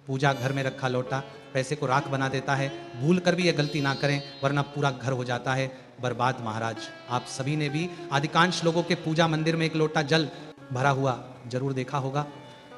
पूजा घर में रखा लोटा पैसे को राख बना देता है। भूल कर भी ये गलती ना करें वरना पूरा घर हो जाता है बर्बाद। महाराज आप सभी ने भी अधिकांश लोगों के पूजा मंदिर में एक लोटा जल भरा हुआ जरूर देखा होगा।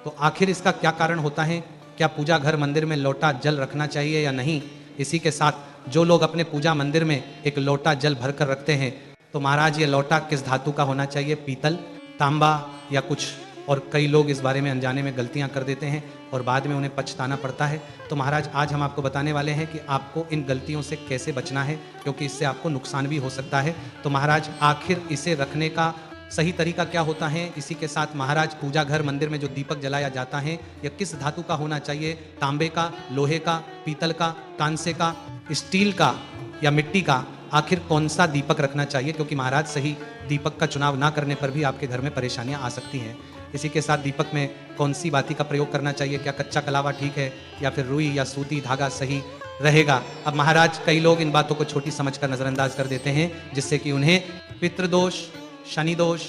तो आखिर इसका क्या कारण होता है? क्या पूजा घर मंदिर में लोटा जल रखना चाहिए या नहीं? इसी के साथ जो लोग अपने पूजा मंदिर में एक लोटा जल भर कर रखते हैं तो महाराज ये लोटा किस धातु का होना चाहिए? पीतल, तांबा या कुछ? और कई लोग इस बारे में अनजाने में गलतियां कर देते हैं और बाद में उन्हें पछताना पड़ता है। तो महाराज आज हम आपको बताने वाले हैं कि आपको इन गलतियों से कैसे बचना है, क्योंकि इससे आपको नुकसान भी हो सकता है। तो महाराज आखिर इसे रखने का सही तरीका क्या होता है? इसी के साथ महाराज पूजा घर मंदिर में जो दीपक जलाया जाता है यह किस धातु का होना चाहिए? तांबे का, लोहे का, पीतल का, कांसे का, स्टील का या मिट्टी का? आखिर कौन सा दीपक रखना चाहिए? क्योंकि महाराज सही दीपक का चुनाव ना करने पर भी आपके घर में परेशानियां आ सकती हैं। इसी के साथ दीपक में कौन सी बाती का प्रयोग करना चाहिए? क्या कच्चा कलावा ठीक है या फिर रुई या सूती धागा सही रहेगा? अब महाराज कई लोग इन बातों को छोटी समझकर नजरअंदाज कर देते हैं जिससे कि उन्हें पितृदोष, शनि दोष,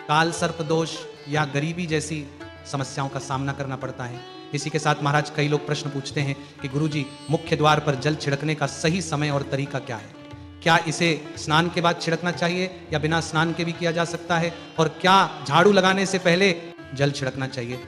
काल सर्प दोष या गरीबी जैसी समस्याओं का सामना करना पड़ता है। इसी के साथ महाराज कई लोग प्रश्न पूछते हैं कि गुरुजी मुख्य द्वार पर जल छिड़कने का सही समय और तरीका क्या है? क्या इसे स्नान के बाद छिड़कना चाहिए या बिना स्नान के भी किया जा सकता है? और क्या झाड़ू लगाने से पहले जल छिड़कना चाहिए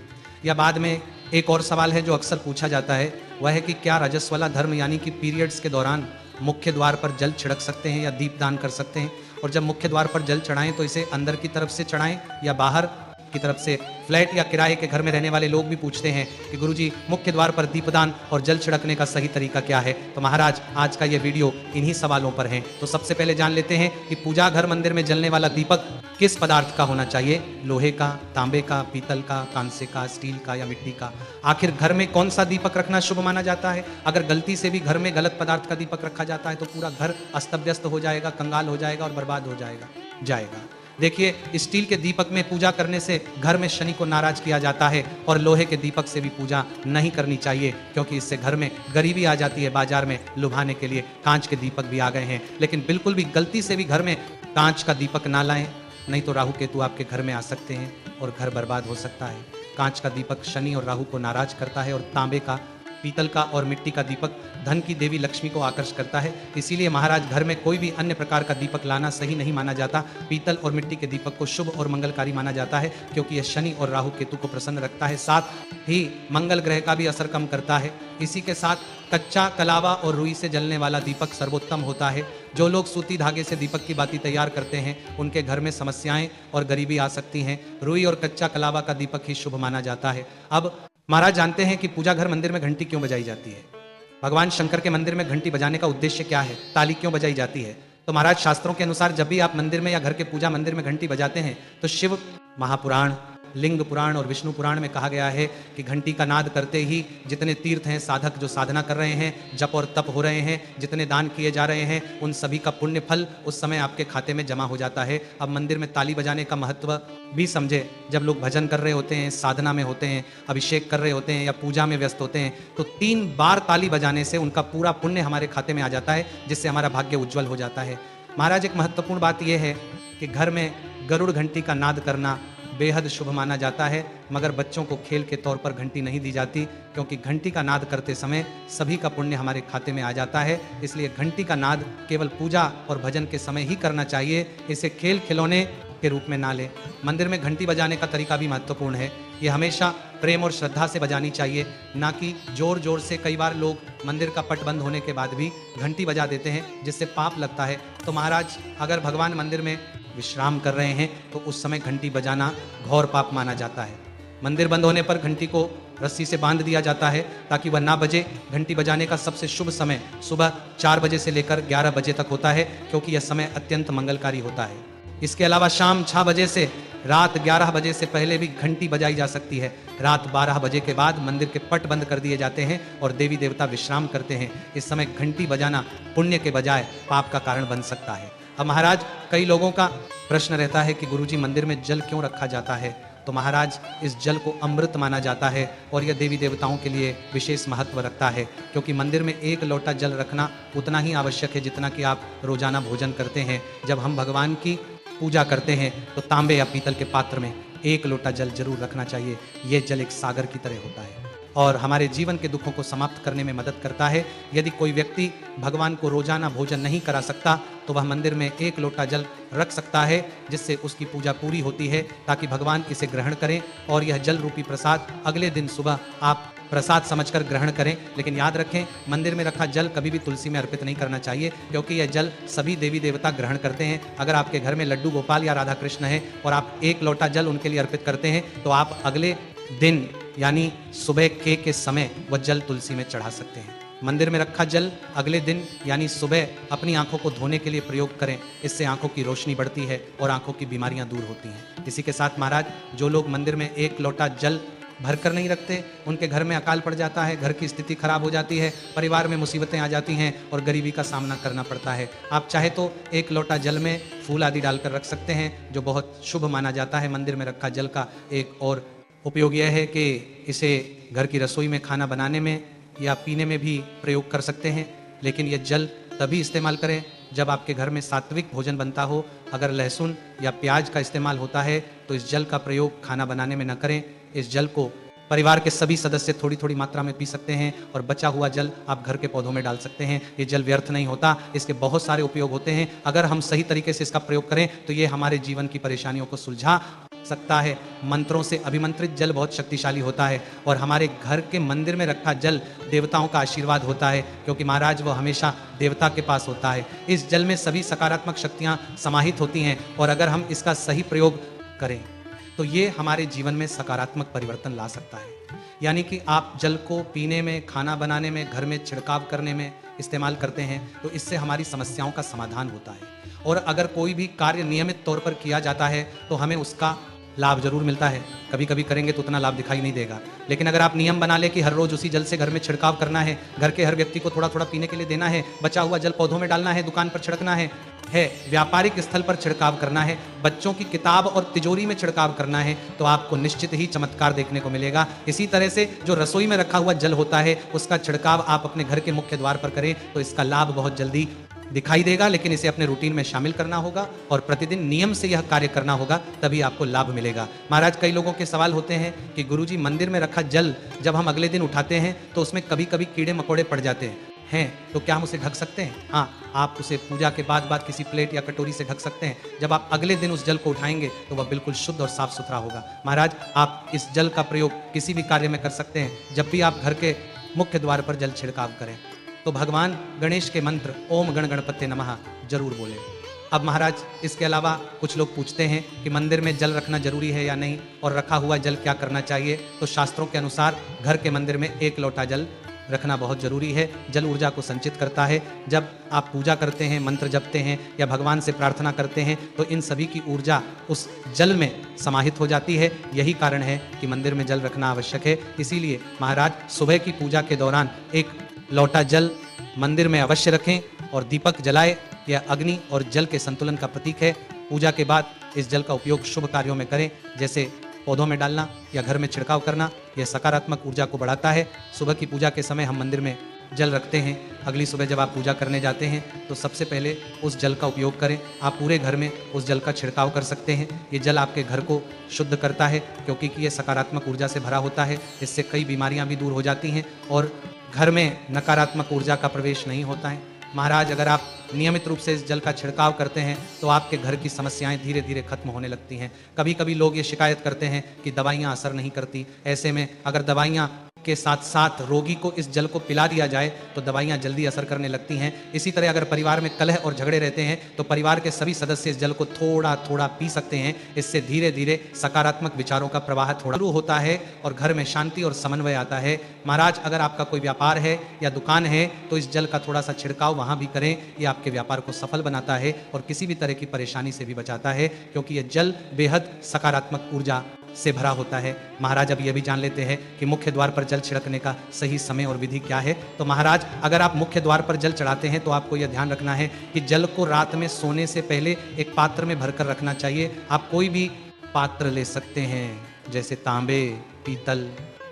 या बाद में? एक और सवाल है जो अक्सर पूछा जाता है, वह है कि क्या रजस्वला धर्म यानी कि पीरियड्स के दौरान मुख्य द्वार पर जल छिड़क सकते हैं या दीपदान कर सकते हैं? और जब मुख्य द्वार पर जल चढ़ाएं तो इसे अंदर की तरफ से चढ़ाएं या बाहर की तरफ से? फ्लैट या किराए के घर में रहने वाले लोग भी पूछते हैं कि गुरुजी मुख्य द्वार पर दीपदान और जल छिड़कने का सही तरीका क्या है? तो महाराज आज का ये वीडियो इन्हीं सवालों पर है। तो सबसे पहले जान लेते हैं कि पूजा घर मंदिर में जलने वाला दीपक किस पदार्थ का होना चाहिए? लोहे का, तांबे का, पीतल का, कांसे का, स्टील का या मिट्टी का? आखिर घर में कौन सा दीपक रखना शुभ माना जाता है? अगर गलती से भी घर में गलत पदार्थ का दीपक रखा जाता है तो पूरा घर अस्त व्यस्त हो जाएगा, कंगाल हो जाएगा और बर्बाद हो जाएगा। देखिए स्टील के दीपक में पूजा करने से घर में शनि को नाराज किया जाता है और लोहे के दीपक से भी पूजा नहीं करनी चाहिए क्योंकि इससे घर में गरीबी आ जाती है। बाजार में लुभाने के लिए कांच के दीपक भी आ गए हैं, लेकिन बिल्कुल भी गलती से भी घर में कांच का दीपक ना लाएं, नहीं तो राहु केतु आपके घर में आ सकते हैं और घर बर्बाद हो सकता है। कांच का दीपक शनि और राहु को नाराज करता है और तांबे का, पीतल का और मिट्टी का दीपक धन की देवी लक्ष्मी को आकर्षित करता है। इसीलिए महाराज घर में कोई भी अन्य प्रकार का दीपक लाना सही नहीं माना जाता। पीतल और मिट्टी के दीपक को शुभ और मंगलकारी माना जाता है क्योंकि यह शनि और राहु केतु को प्रसन्न रखता है, साथ ही मंगल ग्रह का भी असर कम करता है। इसी के साथ कच्चा कलावा और रुई से जलने वाला दीपक सर्वोत्तम होता है। जो लोग सूती धागे से दीपक की बाती तैयार करते हैं उनके घर में समस्याएं और गरीबी आ सकती हैं। रुई और कच्चा कलावा का दीपक ही शुभ माना जाता है। अब महाराज जानते हैं कि पूजा घर मंदिर में घंटी क्यों बजाई जाती है? भगवान शंकर के मंदिर में घंटी बजाने का उद्देश्य क्या है? ताली क्यों बजाई जाती है? तो महाराज शास्त्रों के अनुसार जब भी आप मंदिर में या घर के पूजा मंदिर में घंटी बजाते हैं तो शिव महापुराण, लिंग पुराण और विष्णु पुराण में कहा गया है कि घंटी का नाद करते ही जितने तीर्थ हैं, साधक जो साधना कर रहे हैं, जप और तप हो रहे हैं, जितने दान किए जा रहे हैं, उन सभी का पुण्य फल उस समय आपके खाते में जमा हो जाता है। अब मंदिर में ताली बजाने का महत्व भी समझे। जब लोग भजन कर रहे होते हैं, साधना में होते हैं, अभिषेक कर रहे होते हैं या पूजा में व्यस्त होते हैं तो 3 बार ताली बजाने से उनका पूरा पुण्य हमारे खाते में आ जाता है, जिससे हमारा भाग्य उज्जवल हो जाता है। महाराज एक महत्वपूर्ण बात यह है कि घर में गरुड़ घंटी का नाद करना बेहद शुभ माना जाता है, मगर बच्चों को खेल के तौर पर घंटी नहीं दी जाती क्योंकि घंटी का नाद करते समय सभी का पुण्य हमारे खाते में आ जाता है। इसलिए घंटी का नाद केवल पूजा और भजन के समय ही करना चाहिए, इसे खेल खिलौने के रूप में ना ले। मंदिर में घंटी बजाने का तरीका भी महत्वपूर्ण है। ये हमेशा प्रेम और श्रद्धा से बजानी चाहिए, ना कि जोर जोर से। कई बार लोग मंदिर का पट बंद होने के बाद भी घंटी बजा देते हैं जिससे पाप लगता है। तो महाराज अगर भगवान मंदिर में विश्राम कर रहे हैं तो उस समय घंटी बजाना घोर पाप माना जाता है। मंदिर बंद होने पर घंटी को रस्सी से बांध दिया जाता है ताकि वह ना बजे। घंटी बजाने का सबसे शुभ समय सुबह 4 बजे से लेकर 11 बजे तक होता है क्योंकि यह समय अत्यंत मंगलकारी होता है। इसके अलावा शाम 6 बजे से रात 11 बजे से पहले भी घंटी बजाई जा सकती है। रात 12 बजे के बाद मंदिर के पट बंद कर दिए जाते हैं और देवी देवता विश्राम करते हैं। इस समय घंटी बजाना पुण्य के बजाय पाप का कारण बन सकता है। अब महाराज कई लोगों का प्रश्न रहता है कि गुरुजी मंदिर में जल क्यों रखा जाता है? तो महाराज इस जल को अमृत माना जाता है और यह देवी देवताओं के लिए विशेष महत्व रखता है क्योंकि मंदिर में 1 लोटा जल रखना उतना ही आवश्यक है जितना कि आप रोजाना भोजन करते हैं। जब हम भगवान की पूजा करते हैं तो तांबे या पीतल के पात्र में 1 लोटा जल जरूर रखना चाहिए। यह जल एक सागर की तरह होता है। और हमारे जीवन के दुखों को समाप्त करने में मदद करता है। यदि कोई व्यक्ति भगवान को रोजाना भोजन नहीं करा सकता तो वह मंदिर में 1 लोटा जल रख सकता है, जिससे उसकी पूजा पूरी होती है, ताकि भगवान इसे ग्रहण करें और यह जल रूपी प्रसाद अगले दिन सुबह आप प्रसाद समझकर ग्रहण करें। लेकिन याद रखें, मंदिर में रखा जल कभी भी तुलसी में अर्पित नहीं करना चाहिए, क्योंकि यह जल सभी देवी देवता ग्रहण करते हैं। अगर आपके घर में लड्डू गोपाल या राधा कृष्ण है और आप 1 लोटा जल उनके लिए अर्पित करते हैं तो आप अगले दिन यानी सुबह के समय वह जल तुलसी में चढ़ा सकते हैं। मंदिर में रखा जल अगले दिन यानी सुबह अपनी आंखों को धोने के लिए प्रयोग करें, इससे आंखों की रोशनी बढ़ती है और आंखों की बीमारियां दूर होती हैं। इसी के साथ महाराज, जो लोग मंदिर में 1 लोटा जल भरकर नहीं रखते, उनके घर में अकाल पड़ जाता है, घर की स्थिति खराब हो जाती है, परिवार में मुसीबतें आ जाती हैं और गरीबी का सामना करना पड़ता है। आप चाहे तो 1 लोटा जल में फूल आदि डालकर रख सकते हैं, जो बहुत शुभ माना जाता है। मंदिर में रखा जल का एक और उपयोग यह है कि इसे घर की रसोई में खाना बनाने में या पीने में भी प्रयोग कर सकते हैं, लेकिन यह जल तभी इस्तेमाल करें जब आपके घर में सात्विक भोजन बनता हो। अगर लहसुन या प्याज का इस्तेमाल होता है तो इस जल का प्रयोग खाना बनाने में न करें। इस जल को परिवार के सभी सदस्य थोड़ी थोड़ी मात्रा में पी सकते हैं और बचा हुआ जल आप घर के पौधों में डाल सकते हैं। ये जल व्यर्थ नहीं होता, इसके बहुत सारे उपयोग होते हैं। अगर हम सही तरीके से इसका प्रयोग करें तो ये हमारे जीवन की परेशानियों को सुलझा सकता है। मंत्रों से अभिमंत्रित जल बहुत शक्तिशाली होता है और हमारे घर के मंदिर में रखा जल देवताओं का आशीर्वाद होता है, क्योंकि महाराज वो हमेशा देवता के पास होता है। इस जल में सभी सकारात्मक शक्तियां समाहित होती हैं और अगर हम इसका सही प्रयोग करें तो ये हमारे जीवन में सकारात्मक परिवर्तन ला सकता है। यानी कि आप जल को पीने में, खाना बनाने में, घर में छिड़काव करने में इस्तेमाल करते हैं तो इससे हमारी समस्याओं का समाधान होता है। और अगर कोई भी कार्य नियमित तौर पर किया जाता है तो हमें उसका लाभ जरूर मिलता है। कभी कभी करेंगे तो उतना लाभ दिखाई नहीं देगा, लेकिन अगर आप नियम बना ले कि हर रोज उसी जल से घर में छिड़काव करना है, घर के हर व्यक्ति को थोड़ा थोड़ा पीने के लिए देना है, बचा हुआ जल पौधों में डालना है, दुकान पर छिड़कना है, व्यापारिक स्थल पर छिड़काव करना है, बच्चों की किताब और तिजोरी में छिड़काव करना है, तो आपको निश्चित ही चमत्कार देखने को मिलेगा। इसी तरह से जो रसोई में रखा हुआ जल होता है उसका छिड़काव आप अपने घर के मुख्य द्वार पर करें तो इसका लाभ बहुत जल्दी दिखाई देगा। लेकिन इसे अपने रूटीन में शामिल करना होगा और प्रतिदिन नियम से यह कार्य करना होगा, तभी आपको लाभ मिलेगा। महाराज, कई लोगों के सवाल होते हैं कि गुरुजी, मंदिर में रखा जल जब हम अगले दिन उठाते हैं तो उसमें कभी कभी कीड़े मकोड़े पड़ जाते हैं, तो क्या हम उसे ढक सकते हैं? हाँ, आप उसे पूजा के बाद किसी प्लेट या कटोरी से ढक सकते हैं। जब आप अगले दिन उस जल को उठाएंगे तो वह बिल्कुल शुद्ध और साफ सुथरा होगा। महाराज, आप इस जल का प्रयोग किसी भी कार्य में कर सकते हैं। जब भी आप घर के मुख्य द्वार पर जल छिड़काव करें तो भगवान गणेश के मंत्र ओम गण गणपते नमः जरूर बोलें। अब महाराज, इसके अलावा कुछ लोग पूछते हैं कि मंदिर में जल रखना जरूरी है या नहीं और रखा हुआ जल क्या करना चाहिए। तो शास्त्रों के अनुसार घर के मंदिर में 1 लोटा जल रखना बहुत जरूरी है। जल ऊर्जा को संचित करता है। जब आप पूजा करते हैं, मंत्र जपते हैं या भगवान से प्रार्थना करते हैं तो इन सभी की ऊर्जा उस जल में समाहित हो जाती है। यही कारण है कि मंदिर में जल रखना आवश्यक है। इसीलिए महाराज, सुबह की पूजा के दौरान 1 लोटा जल मंदिर में अवश्य रखें और दीपक जलाए। यह अग्नि और जल के संतुलन का प्रतीक है। पूजा के बाद इस जल का उपयोग शुभ कार्यों में करें, जैसे पौधों में डालना या घर में छिड़काव करना। यह सकारात्मक ऊर्जा को बढ़ाता है। सुबह की पूजा के समय हम मंदिर में जल रखते हैं। अगली सुबह जब आप पूजा करने जाते हैं तो सबसे पहले उस जल का उपयोग करें। आप पूरे घर में उस जल का छिड़काव कर सकते हैं। ये जल आपके घर को शुद्ध करता है, क्योंकि ये सकारात्मक ऊर्जा से भरा होता है। इससे कई बीमारियां भी दूर हो जाती हैं और घर में नकारात्मक ऊर्जा का प्रवेश नहीं होता है। महाराज, अगर आप नियमित रूप से इस जल का छिड़काव करते हैं तो आपके घर की समस्याएं धीरे धीरे खत्म होने लगती हैं। कभी कभी लोग ये शिकायत करते हैं कि दवाइयां असर नहीं करती। ऐसे में अगर दवाइयां के साथ साथ रोगी को इस जल को पिला दिया जाए तो दवाइयां जल्दी असर करने लगती हैं। इसी तरह अगर परिवार में कलह और झगड़े रहते हैं तो परिवार के सभी सदस्य इस जल को थोड़ा थोड़ा पी सकते हैं। इससे धीरे धीरे सकारात्मक विचारों का प्रवाह थोड़ा शुरू होता है और घर में शांति और समन्वय आता है। महाराज, अगर आपका कोई व्यापार है या दुकान है तो इस जल का थोड़ा सा छिड़काव वहां भी करें। यह आपके व्यापार को सफल बनाता है और किसी भी तरह की परेशानी से भी बचाता है, क्योंकि यह जल बेहद सकारात्मक ऊर्जा से भरा होता है। महाराज, अब यह भी जान लेते हैं कि मुख्य द्वार पर जल छिड़कने का सही समय और विधि क्या है। तो महाराज, अगर आप मुख्य द्वार पर जल चढ़ाते हैं तो आपको यह ध्यान रखना है कि जल को रात में सोने से पहले एक पात्र में भरकर रखना चाहिए। आप कोई भी पात्र ले सकते हैं, जैसे तांबे, पीतल,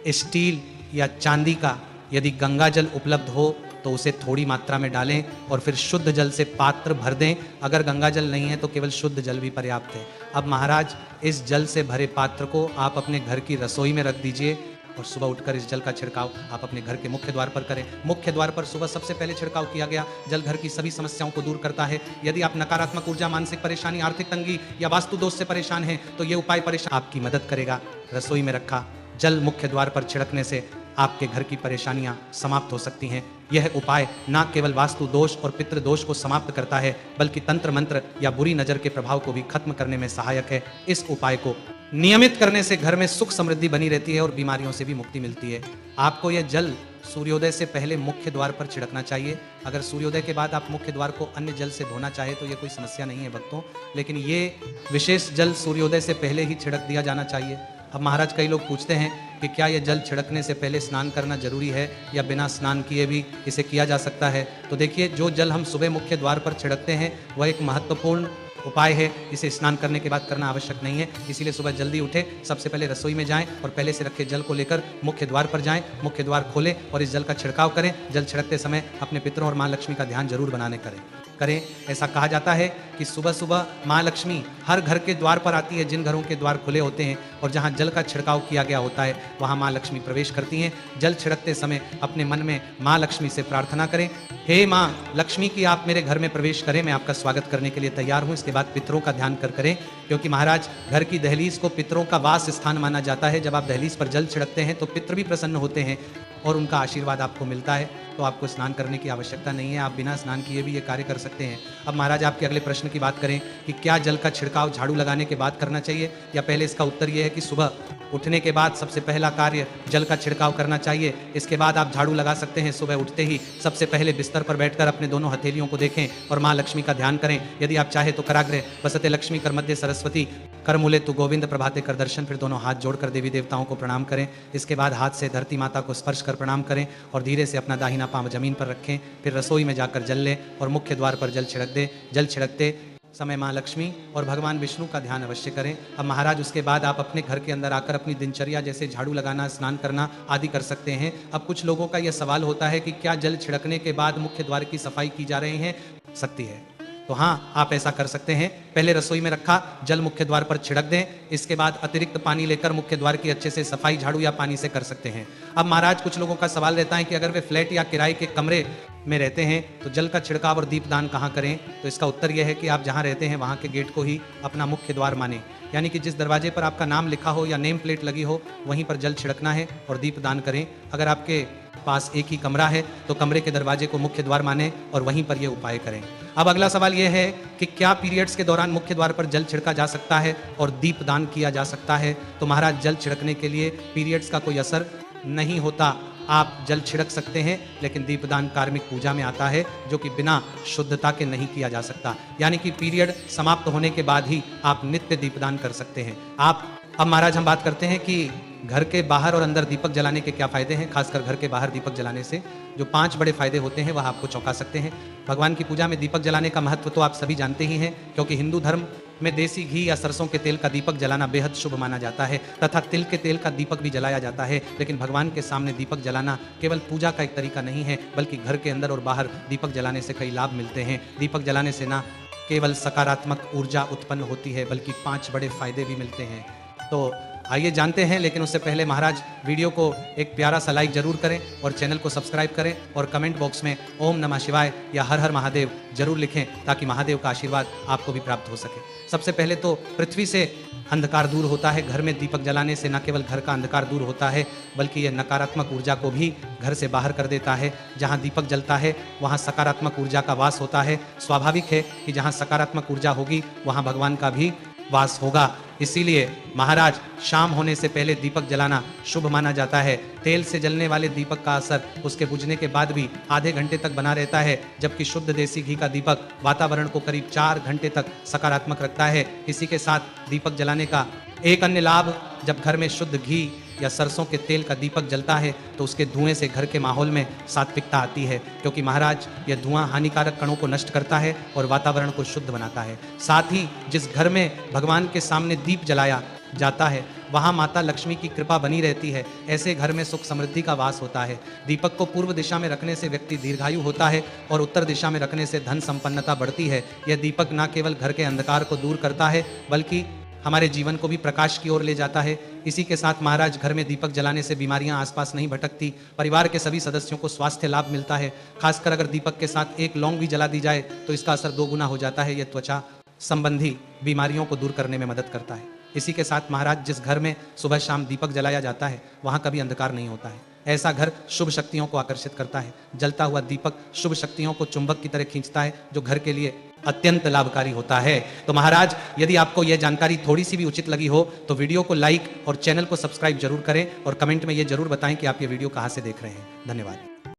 स्टील या चांदी का। यदि गंगा जल उपलब्ध हो तो उसे थोड़ी मात्रा में डालें और फिर शुद्ध जल से पात्र भर दें। अगर गंगा जल नहीं है तो केवल शुद्ध जल भी पर्याप्त है। अब महाराज, इस जल से भरे पात्र को आप अपने घर की रसोई में रख दीजिए और सुबह उठकर इस जल का छिड़काव आप अपने घर के मुख्य द्वार पर करें। मुख्य द्वार पर सुबह सबसे पहले छिड़काव किया गया जल घर की सभी समस्याओं को दूर करता है। यदि आप नकारात्मक ऊर्जा, मानसिक परेशानी, आर्थिक तंगी या वास्तु दोष से परेशान हैं तो ये उपाय परेशान आपकी मदद करेगा। रसोई में रखा जल मुख्य द्वार पर छिड़कने से आपके घर की परेशानियां समाप्त हो सकती हैं। यह उपाय न केवल वास्तु दोष और पितृ दोष को समाप्त करता है बल्कि तंत्र मंत्र या बुरी नजर के प्रभाव को भी खत्म करने में सहायक है। इस उपाय को नियमित करने से घर में सुख समृद्धि बनी रहती है और बीमारियों से भी मुक्ति मिलती है। आपको यह जल सूर्योदय से पहले मुख्य द्वार पर छिड़कना चाहिए। अगर सूर्योदय के बाद आप मुख्य द्वार को अन्य जल से धोना चाहे तो ये कोई समस्या नहीं है भक्तों, लेकिन ये विशेष जल सूर्योदय से पहले ही छिड़क दिया जाना चाहिए। अब महाराज कई लोग पूछते हैं कि क्या ये जल छिड़कने से पहले स्नान करना जरूरी है या बिना स्नान किए भी इसे किया जा सकता है। तो देखिए, जो जल हम सुबह मुख्य द्वार पर छिड़कते हैं वह एक महत्वपूर्ण उपाय है। इसे स्नान करने के बाद करना आवश्यक नहीं है। इसीलिए सुबह जल्दी उठे, सबसे पहले रसोई में जाएं और पहले से रखे जल को लेकर मुख्य द्वार पर जाएं, मुख्य द्वार खोलें और इस जल का छिड़काव करें। जल छिड़कते समय अपने पितरों और माँ लक्ष्मी का ध्यान जरूर बनाने करें। ऐसा कहा जाता है कि सुबह सुबह माँ लक्ष्मी हर घर के द्वार पर आती है। जिन घरों के द्वार खुले होते हैं और जहाँ जल का छिड़काव किया गया होता है वहाँ माँ लक्ष्मी प्रवेश करती हैं। जल छिड़कते समय अपने मन में माँ लक्ष्मी से प्रार्थना करें, हे माँ लक्ष्मी की आप मेरे घर में प्रवेश करें, मैं आपका स्वागत करने के लिए तैयार हूँ। इसके बाद पितरों का ध्यान करें, क्योंकि महाराज घर की दहलीज को पितरों का वास स्थान माना जाता है। जब आप दहलीज पर जल छिड़कते हैं तो पितर भी प्रसन्न होते हैं और उनका आशीर्वाद आपको मिलता है। तो आपको स्नान करने की आवश्यकता नहीं है, आप बिना स्नान किए भी ये कार्य कर सकते हैं। अब महाराज आपके अगले प्रश्न की बात करें कि क्या जल का छिड़काव झाड़ू लगाने के बाद करना चाहिए या पहले, इसका उत्तर यह है कि सुबह उठने के बाद सबसे पहला कार्य जल का छिड़काव करना चाहिए। इसके बाद आप झाड़ू लगा सकते हैं। सुबह उठते ही सबसे पहले बिस्तर पर बैठकर अपने दोनों हथेलियों को देखें और माँ लक्ष्मी का ध्यान करें। यदि आप चाहे तो कराग्रे बसते लक्ष्मी कर मध्य सरस्वती कर मूले तु गोविंद प्रभाते कर दर्शन, फिर दोनों हाथ जोड़कर देवी देवताओं को प्रणाम करें। इसके बाद हाथ से धरती माता को स्पर्श कर प्रणाम करें और धीरे से अपना दाहिना पांव जमीन पर रखें। फिर रसोई में जाकर जल लें और मुख्य द्वार पर जल छिड़क दें। जल छिड़कते समय माँ लक्ष्मी और भगवान विष्णु का ध्यान अवश्य करें। अब महाराज उसके बाद आप अपने घर के अंदर आकर अपनी दिनचर्या जैसे झाड़ू लगाना, स्नान करना आदि कर सकते हैं। अब कुछ लोगों का यह सवाल होता है कि क्या जल छिड़कने के बाद मुख्य द्वार की सफाई की जा रही है? सकती है, तो हाँ, आप ऐसा कर सकते हैं। पहले रसोई में रखा जल मुख्य द्वार पर छिड़क दें। इसके बाद अतिरिक्त पानी लेकर मुख्य द्वार की अच्छे से सफाई झाड़ू या पानी से कर सकते हैं। अब महाराज कुछ लोगों का सवाल रहता है कि अगर वे फ्लैट या किराए के कमरे में रहते हैं तो जल का छिड़काव और दीपदान कहाँ करें? तो इसका उत्तर यह है कि आप जहाँ रहते हैं वहाँ के गेट को ही अपना मुख्य द्वार माने, यानी कि जिस दरवाजे पर आपका नाम लिखा हो या नेम प्लेट लगी हो वहीं पर जल छिड़कना है और दीपदान करें। अगर आपके पास एक ही कमरा है तो कमरे के दरवाजे को मुख्य द्वार माने और वहीं पर यह उपाय करें। अब अगला सवाल यह है कि क्या पीरियड्स के दौरान मुख्य द्वार पर जल छिड़का जा सकता है और दीपदान किया जा सकता है? तो महाराज जल छिड़कने के लिए पीरियड्स का कोई असर नहीं होता। आप जल छिड़क सकते हैं, लेकिन दीपदान कार्मिक पूजा में आता है जो कि बिना शुद्धता के नहीं किया जा सकता, यानी कि पीरियड समाप्त होने के बाद ही आप नित्य दीपदान कर सकते हैं। अब महाराज हम बात करते हैं कि घर के बाहर और अंदर दीपक जलाने के क्या फायदे हैं। खासकर घर के बाहर दीपक जलाने से जो 5 बड़े फायदे होते हैं वह आपको चौंका सकते हैं। भगवान की पूजा में दीपक जलाने का महत्व तो आप सभी जानते ही हैं, क्योंकि हिंदू धर्म में देसी घी या सरसों के तेल का दीपक जलाना बेहद शुभ माना जाता है तथा तिल के तेल का दीपक भी जलाया जाता है। लेकिन भगवान के सामने दीपक जलाना केवल पूजा का एक तरीका नहीं है, बल्कि घर के अंदर और बाहर दीपक जलाने से कई लाभ मिलते हैं। दीपक जलाने से ना केवल सकारात्मक ऊर्जा उत्पन्न होती है बल्कि 5 बड़े फायदे भी मिलते हैं। तो आइए जानते हैं, लेकिन उससे पहले महाराज वीडियो को एक प्यारा सा लाइक जरूर करें और चैनल को सब्सक्राइब करें और कमेंट बॉक्स में ओम नमः शिवाय या हर हर महादेव जरूर लिखें ताकि महादेव का आशीर्वाद आपको भी प्राप्त हो सके। सबसे पहले तो पृथ्वी से अंधकार दूर होता है। घर में दीपक जलाने से न केवल घर का अंधकार दूर होता है बल्कि यह नकारात्मक ऊर्जा को भी घर से बाहर कर देता है। जहाँ दीपक जलता है वहाँ सकारात्मक ऊर्जा का वास होता है। स्वाभाविक है कि जहाँ सकारात्मक ऊर्जा होगी वहाँ भगवान का भी वास होगा। इसीलिए महाराज शाम होने से पहले दीपक जलाना शुभ माना जाता है। तेल से जलने वाले दीपक का असर उसके बुझने के बाद भी आधे घंटे तक बना रहता है, जबकि शुद्ध देसी घी का दीपक वातावरण को करीब 4 घंटे तक सकारात्मक रखता है। इसी के साथ दीपक जलाने का एक अन्य लाभ, जब घर में शुद्ध घी या सरसों के तेल का दीपक जलता है तो उसके धुएं से घर के माहौल में सात्विकता आती है, क्योंकि महाराज यह धुआं हानिकारक कणों को नष्ट करता है और वातावरण को शुद्ध बनाता है। साथ ही जिस घर में भगवान के सामने दीप जलाया जाता है वहाँ माता लक्ष्मी की कृपा बनी रहती है। ऐसे घर में सुख समृद्धि का वास होता है। दीपक को पूर्व दिशा में रखने से व्यक्ति दीर्घायु होता है और उत्तर दिशा में रखने से धन संपन्नता बढ़ती है। यह दीपक न केवल घर के अंधकार को दूर करता है बल्कि हमारे जीवन को भी प्रकाश की ओर ले जाता है। इसी के साथ महाराज घर में दीपक जलाने से बीमारियां आसपास नहीं भटकती, परिवार के सभी सदस्यों को स्वास्थ्य लाभ मिलता है। खासकर अगर दीपक के साथ एक लौंग भी जला दी जाए तो इसका असर 2 गुना हो जाता है। यह त्वचा संबंधी बीमारियों को दूर करने में मदद करता है। इसी के साथ महाराज जिस घर में सुबह शाम दीपक जलाया जाता है वहां कभी अंधकार नहीं होता है। ऐसा घर शुभ शक्तियों को आकर्षित करता है। जलता हुआ दीपक शुभ शक्तियों को चुंबक की तरह खींचता है, जो घर के लिए अत्यंत लाभकारी होता है। तो महाराज यदि आपको यह जानकारी थोड़ी सी भी उचित लगी हो तो वीडियो को लाइक और चैनल को सब्सक्राइब जरूर करें और कमेंट में यह जरूर बताएं कि आप ये वीडियो कहां से देख रहे हैं। धन्यवाद।